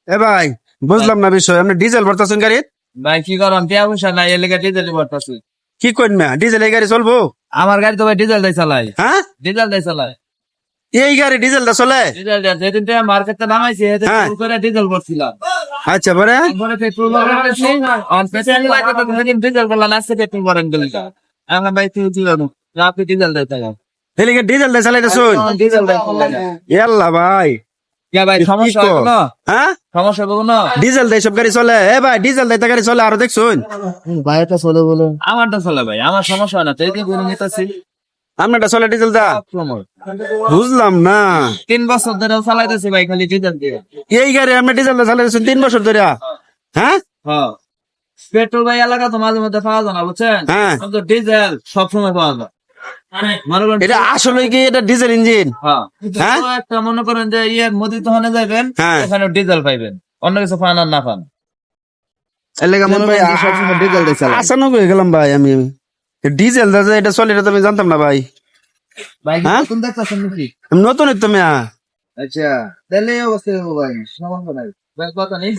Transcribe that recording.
এ ভাই বুঝলাম না বিষয়, আপনি ডিজেল ভরতেছেন গাড়ি? ভাই কি করেন, টিয়া পয়সা নাই, এর লেগে ডিজেল ভরতাছি। কি করেন না, ডিজেল এই গাড়ি চলবো? আমার গাড়ি তো ভাই ডিজেল দিয়ে চালাই, হ্যাঁ, ডিজেল দিয়ে চালাই। এই গাড়ি ডিজেলটা চলে? ডিজেল দিয়ে যেদিন থেকে মার্কেটে নামাইছি সেদিন হ্যাঁ। ফুল করে ডিজেল ভরছিলাম। আচ্ছা পরে একবারে পেট্রোল ভরেছি, আর পেট্রোল লাগে তো সেদিন ডিজেল করলাম, আজকে পেট্রোল ভরেন গেলি। আমরা ভাই তুই কি জানো, আপনি ডিজেল দিয়ে চালাই। এদিকে ডিজেল দিয়ে চালাইতেছুন? ডিজেল দিয়ে চালাই। ইয়াল্লা ভাই, কে ভাই সমস্যা কি হবে কর? না? হ্যাঁ, সমস্যা হবে না? ডিজেল দিয়ে সব গাড়ি চলে? এ ভাই ডিজেল দিয়ে তো গাড়ি চলে, আরো দেখছুন? ভাইটা চলে বলে আমারটা চলে ভাই, আমার সমস্যা হয় না, তাই দিয়ে বলে নিতেছি। আপনারটা চলে ডিজেল দা? প্রমোদ বুঝলাম না, 3 বছর ধরে চালাইতেছি ভাই খালি ডিজেল দিয়ে। এই গাড়ি আপনি ডিজেল দিয়ে চালাইতেছেন 3 বছর ধরে? হ্যাঁ হ্যাঁ, পেট্রোল ভাই এলাকা তো মাঝে মধ্যে পাওয়া যায় না, বুঝছেন? হ্যাঁ, কিন্তু ডিজেল সবসময় পাওয়া যায়। মনে করেন এটা আসলে কি এটা ডিজেল ইঞ্জিন? হ্যাঁ, হ্যাঁ? তো একটা মনে করেন যে ইয়ে মোদি দোকানে যাবেন, হ্যাঁ। ওখানে ডিজেল পাইবেন, অন্য কিছু পান আর না পান। এর লেগে মনে ভাই সবসময় ডিজেল দিয়ে চালাই। আচানক হয়ে গেলাম ভাই আমি। ডিজেল দা যে এটা চলে এটা তো আমি জানতাম না ভাই। ভাই হ্যাঁ? নতুন দেখতেছেন নাকি? আমি নতুন তো মেয়া। আচ্ছা, তাহলে এই অবস্থা হবে ভাই, সমস্যা নাই ভাই, কথা নেই।